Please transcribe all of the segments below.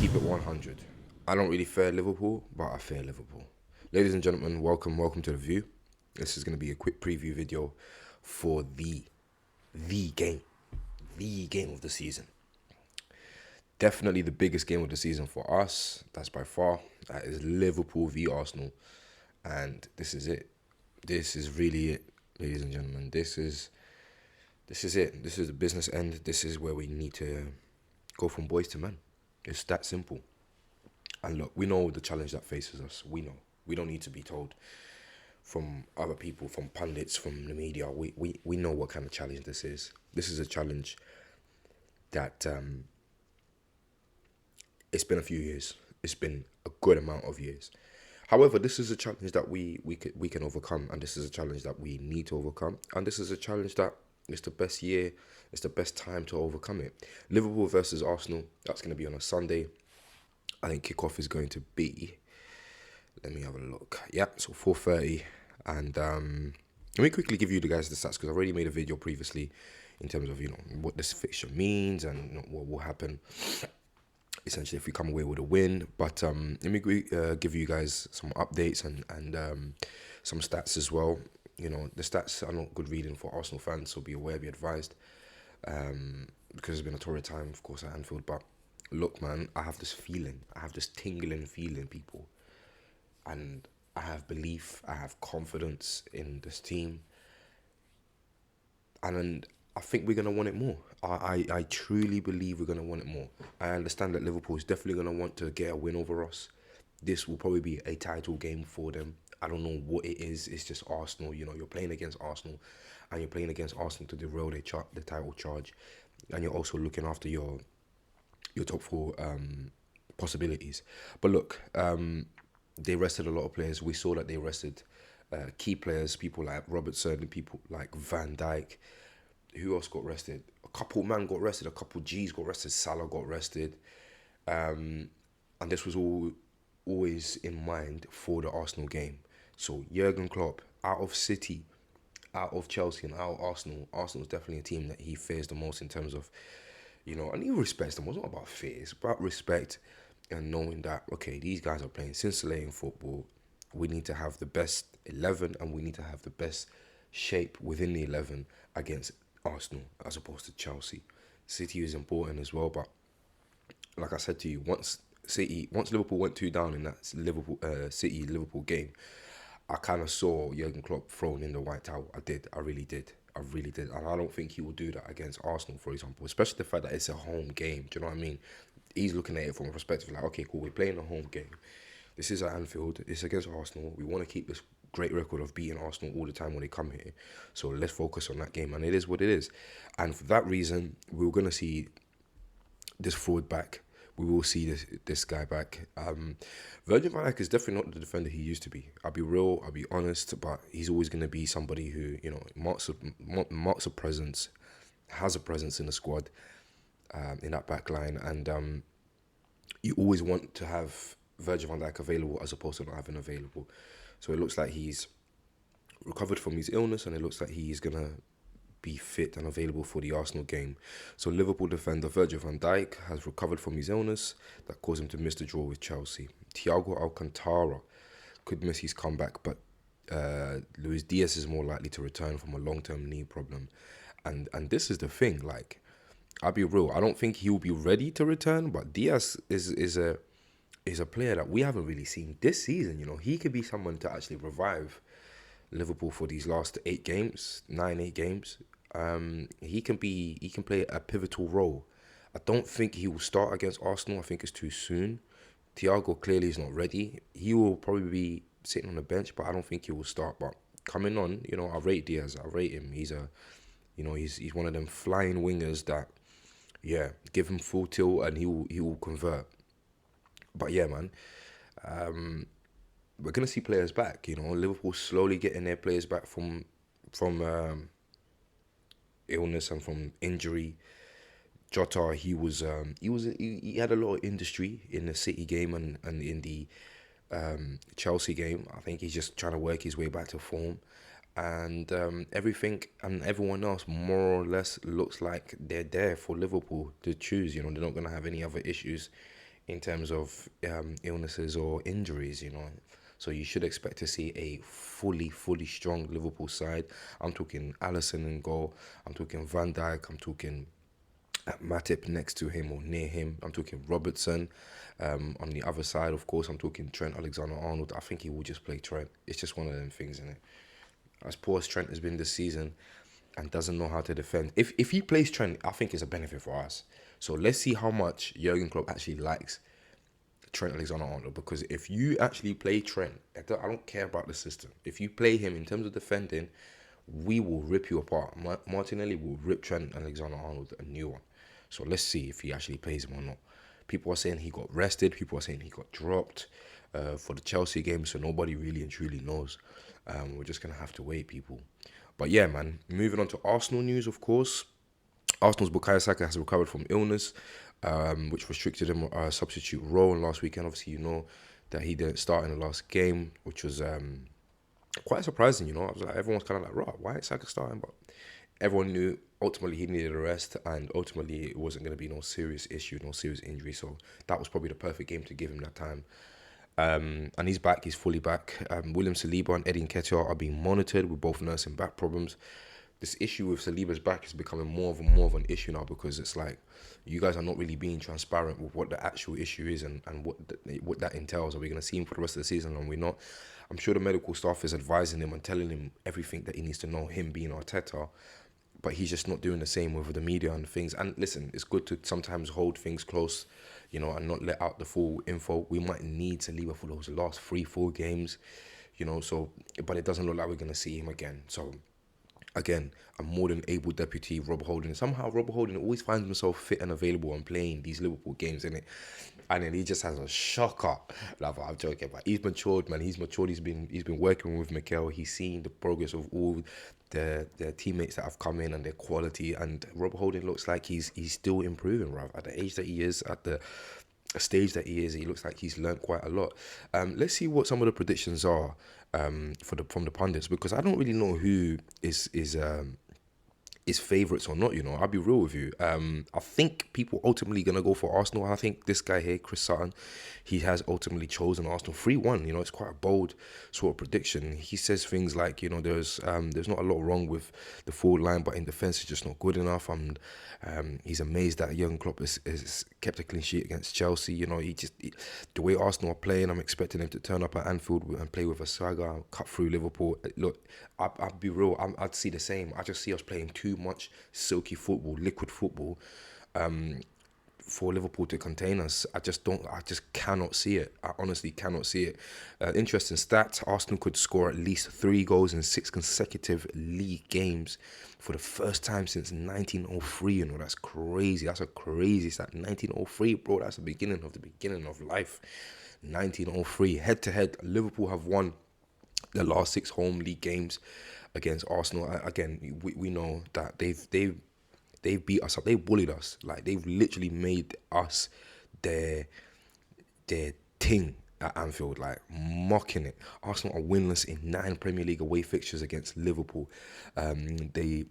keep it 100. I don't really fear Liverpool, but I fear Liverpool. Ladies and gentlemen, welcome to the View. This is going to be a quick preview video for the game, the game of the season. Definitely the biggest game of the season for us. That's by far. That is Liverpool v Arsenal, and this is it. This is really it, ladies and gentlemen. This is it. This is the business end. This is where we need to go from boys to men. It's that simple. And look, we know the challenge that faces us. We know. We don't need to be told from other people, from pundits, from the media. We know what kind of challenge this is. This is a challenge that it's been a few years. It's been a good amount of years. However, this is a challenge that we can overcome, and this is a challenge that we need to overcome, and this is a challenge that it's the best year, it's the best time to overcome it. Liverpool versus Arsenal. That's going to be on a Sunday. I think kickoff is going to be. Let me have a look. Yeah, so 4:30, and let me quickly give you the guys the stats because I've already made a video previously in terms of what this fixture means and what will happen. Essentially, if we come away with a win, but let me give you guys some updates and some stats as well. The stats are not good reading for Arsenal fans, so be aware, be advised, because it's been a torrid time, of course, at Anfield. But look, man, I have this feeling, I have this tingling feeling, people, and I have belief, I have confidence in this team, and I think we're going to want it more. I truly believe we're going to want it more. I understand that Liverpool is definitely going to want to get a win over us. This will probably be a title game for them. I don't know what it is. It's just Arsenal. You're playing against Arsenal, and you're playing against Arsenal to derail the title charge, and you're also looking after your top four possibilities. But look, they rested a lot of players. We saw that they rested key players, people like Robertson, people like Van Dijk. Who else got rested? A couple man got rested. A couple G's got rested. Salah got rested, and this was always in mind for the Arsenal game. So Jurgen Klopp, out of City, out of Chelsea, and out of Arsenal. Arsenal is definitely a team that he fears the most in terms of, and he respects them. It's not about fear. It's about respect and knowing that, okay, these guys are playing scintillating football. We need to have the best 11, and we need to have the best shape within the 11 against Arsenal as opposed to Chelsea. City is important as well, but like I said to you, once Liverpool went 2 down in that Liverpool game, I kind of saw Jurgen Klopp throwing in the white towel. I really did, and I don't think he will do that against Arsenal, for example, especially the fact that it's a home game. Do you know what I mean? He's looking at it from a perspective like, okay, cool, we're playing a home game. This is at Anfield. It's against Arsenal. We want to keep this great record of beating Arsenal all the time when they come here. So let's focus on that game. And it is what it is. And for that reason, we're going to see this forward back. We will see this guy back. Virgil van Dijk is definitely not the defender he used to be. I'll be real, I'll be honest, but he's always going to be somebody who, marks a presence, has a presence in the squad, in that back line. And you always want to have Virgil van Dijk available as opposed to not having available. So it looks like he's recovered from his illness, and it looks like he's going to be fit and available for the Arsenal game. So Liverpool defender Virgil van Dijk has recovered from his illness that caused him to miss the draw with Chelsea. Thiago Alcantara could miss his comeback, but Luis Diaz is more likely to return from a long-term knee problem. And this is the thing, like, I'll be real, I don't think he'll be ready to return, but Diaz is a player that we haven't really seen this season. He could be someone to actually revive Liverpool for these last 8 games. He can play a pivotal role. I don't think he will start against Arsenal. I think it's too soon. Thiago clearly is not ready. He will probably be sitting on the bench, but I don't think he will start. But coming on, I rate Diaz. I rate him. He's he's one of them flying wingers that, give him full tilt and he will convert. But yeah, man, we're gonna see players back. Liverpool slowly getting their players back from illness and from injury. Jota, he had a lot of industry in the City game and in the Chelsea game. I think he's just trying to work his way back to form, and everything and everyone else more or less looks like they're there for Liverpool to choose. They're not gonna have any other issues in terms of illnesses or injuries, you know. So you should expect to see a fully strong Liverpool side. I'm talking Alisson in goal. I'm talking Van Dijk. I'm talking Matip next to him or near him. I'm talking Robertson. On the other side, of course, I'm talking Trent Alexander-Arnold. I think he will just play Trent. It's just one of them things, isn't it? As poor as Trent has been this season and doesn't know how to defend. If he plays Trent, I think it's a benefit for us. So let's see how much Jurgen Klopp actually likes Trent Alexander-Arnold, because if you actually play Trent, I don't care about the system. If you play him in terms of defending, we will rip you apart. Martinelli will rip Trent Alexander-Arnold a new one. So let's see if he actually plays him or not. People are saying he got rested. People are saying he got dropped for the Chelsea game. So nobody really and truly knows. We're just going to have to wait, people. But yeah, man, moving on to Arsenal news, of course. Arsenal's Bukayo Saka has recovered from illness, which restricted him a substitute role. And last weekend, obviously, you know that he didn't start in the last game, which was quite surprising, you know. I was like, everyone's kind of like, right, why is Saka starting? But everyone knew ultimately he needed a rest, and ultimately it wasn't going to be no serious issue, no serious injury. So that was probably the perfect game to give him that time. And he's back, he's fully back. William Saliba and Eddie Nketiah are being monitored with both nursing back problems. This issue with Saliba's back is becoming more of an issue now, because it's like you guys are not really being transparent with what the actual issue is and what that entails. Are we going to see him for the rest of the season, or are we not? I'm sure the medical staff is advising him and telling him everything that he needs to know, him being Arteta, but he's just not doing the same with the media and things. And listen, it's good to sometimes hold things close, you know, and not let out the full info. We might need Saliba for those last 3-4 games, you know, so, but it doesn't look like we're going to see him again. So again, a more than able deputy, Rob Holding. Somehow Rob Holding always finds himself fit and available and playing these Liverpool games, innit? And then he just has a shocker. Like, I'm joking, but he's matured, man. He's matured. He's been working with Mikel. He's seen the progress of all the teammates that have come in and their quality. And Rob Holding looks like he's still improving, right? At the age that he is, at the stage that he is, he looks like he's learned quite a lot. Let's see what some of the predictions are from the pundits, because I don't really know who is favourites or not, you know. I'll be real with you. I think people ultimately going to go for Arsenal. I think this guy here, Chris Sutton, he has ultimately chosen Arsenal 3-1. You know, it's quite a bold sort of prediction. He says things like, you know, there's not a lot wrong with the forward line, but in defence it's just not good enough. And he's amazed that Jurgen Klopp has kept a clean sheet against Chelsea. You know, the way Arsenal are playing, I'm expecting him to turn up at Anfield and play with a swagger, cut through Liverpool. Look, I'll be real, I'd see the same. I just see us playing too much silky football, liquid football, for Liverpool to contain us. I just cannot see it. I honestly cannot see it. Interesting stats: Arsenal could score at least 3 goals in 6 consecutive league games for the first time since 1903. You know, that's crazy. That's a crazy stat. 1903, bro. That's the beginning of life. 1903. Head to head, Liverpool have won the last 6 home league games against Arsenal. Again, we know that they've beat us up. They bullied us. Like, they've literally made us their thing at Anfield, like mocking it. Arsenal are winless in 9 Premier League away fixtures against Liverpool. They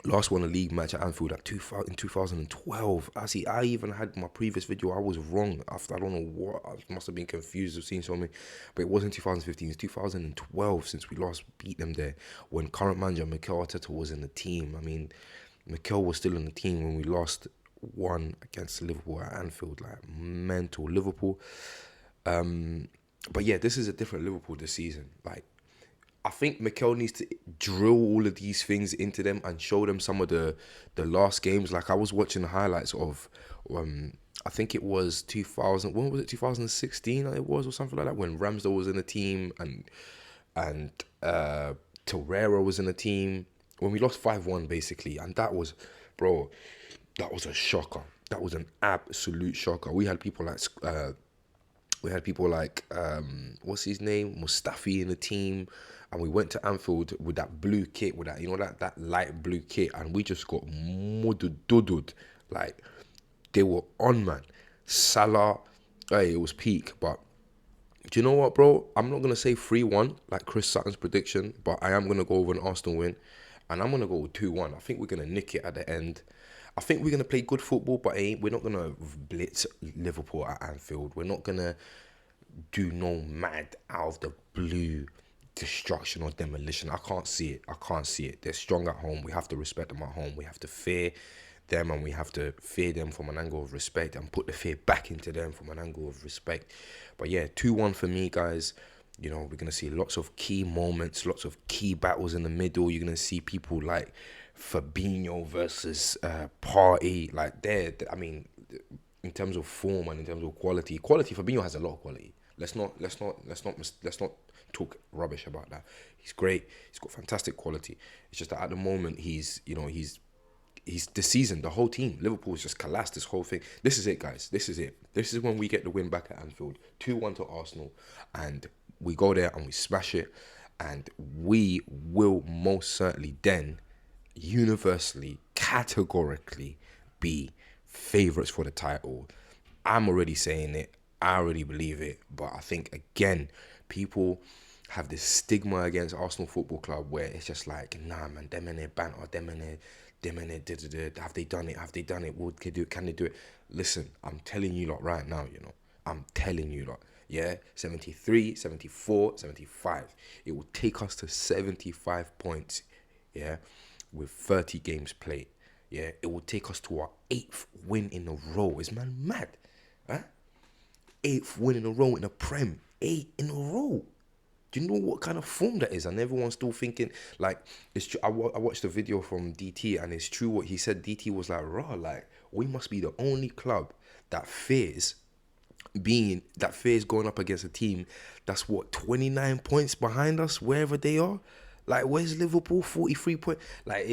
last won a league match at Anfield in 2012. I even had my previous video. I was wrong. After I don't know what, I must have been confused of seeing something, but it wasn't 2015. It's 2012 since we last beat them there, when current manager Mikel Arteta was in the team. I mean, Mikel was still in the team when we lost 1 against Liverpool at Anfield. Like, mental Liverpool. But yeah, this is a different Liverpool this season. Like, I think Mikel needs to drill all of these things into them and show them some of the last games. Like, I was watching the highlights of, I think it was 2000. When was it? 2016. It was, or something like that. When Ramsdale was in the team and Torreira was in the team. When we lost 5-1 basically, and that was a shocker. That was an absolute shocker. We had people like what's his name, Mustafi in the team, and we went to Anfield with that blue kit, with that, you know, that light blue kit, and we just got mudded. Like, they were on, man. Salah, hey, it was peak. But do you know what, bro? I'm not gonna say 3-1 like Chris Sutton's prediction, but I am gonna go with an Arsenal win, and I'm gonna go with 2-1. I think we're gonna nick it at the end. I think we're gonna play good football, but we're not gonna blitz Liverpool at Anfield. We're not gonna do no mad out of the blue destruction or demolition. I can't see it. I can't see it. They're strong at home. We have to respect them at home. We have to fear them, and we have to fear them from an angle of respect and put the fear back into them from an angle of respect. But yeah, 2-1 for me, guys. You know, we're going to see lots of key moments, lots of key battles in the middle. You're going to see people like Fabinho versus Party. Like, I mean, in terms of form and in terms of quality, Fabinho has a lot of quality. Let's not talk rubbish about that. He's great. He's got fantastic quality. It's just that at the moment he's the season, the whole team, Liverpool's just collapsed this whole thing. This is it, guys. This is it. This is when we get the win back at Anfield. 2-1 to Arsenal, and we go there and we smash it, and we will most certainly then universally, categorically be favourites for the title. I'm already saying it. I already believe it. But I think, again, people have this stigma against Arsenal Football Club where it's just like, nah, man, them in their banter, them in their, have they done it? Have they done it? What can they do? Can they do it? Listen, I'm telling you lot right now, I'm telling you lot. Yeah, 73, 74, 75. It will take us to 75 points, yeah, with 30 games played. Yeah, it will take us to our 8th win in a row. Is man mad? Huh? 8th win in a row in the Prem. 8 in a row. Do you know what kind of form that is? And everyone's still thinking, like, it's true. I watched a video from DT, and it's true what he said. DT was like, raw, like, we must be the only club that fears going up against a team that's 29 points behind us wherever they are. Like, where's Liverpool? 43 points. Like,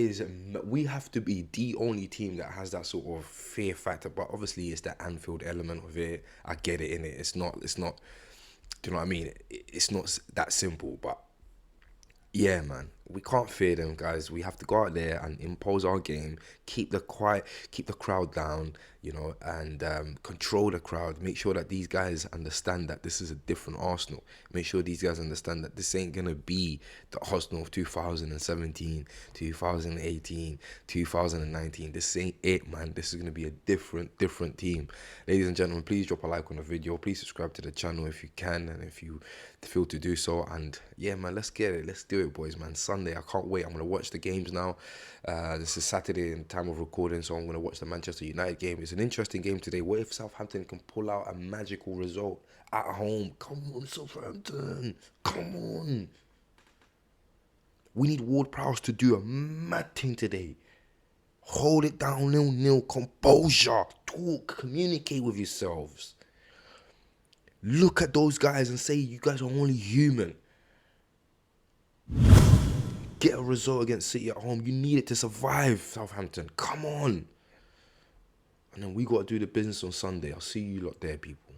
we have to be the only team that has that sort of fear factor. But obviously, it's the Anfield element of it. I get it, in it. It's not. Do you know what I mean? It's not that simple. But yeah, man, we can't fear them, guys. We have to go out there and impose our game, keep the crowd down, and control the crowd. Make sure that these guys understand that this is a different Arsenal. Make sure these guys understand that this ain't gonna be the Arsenal of 2017, 2018, 2019. This ain't it, man. This is gonna be a different team. Ladies and gentlemen, please drop a like on the video. Please subscribe to the channel if you can, and if you feel to do so. And yeah, man, let's get it. Let's do it, boys, man. Sunday, I can't wait. I'm gonna watch the games now. This is Saturday in time of recording, so I'm gonna watch the Manchester United game. It's an interesting game today. What if Southampton can pull out a magical result at home? Come on, Southampton. Come on. We need Ward-Prowse to do a mad thing today. Hold it down, 0-0, composure. Talk, communicate with yourselves. Look at those guys and say, you guys are only human. Get a result against City at home. You need it to survive, Southampton. Come on. And then we got to do the business on Sunday. I'll see you lot there, people.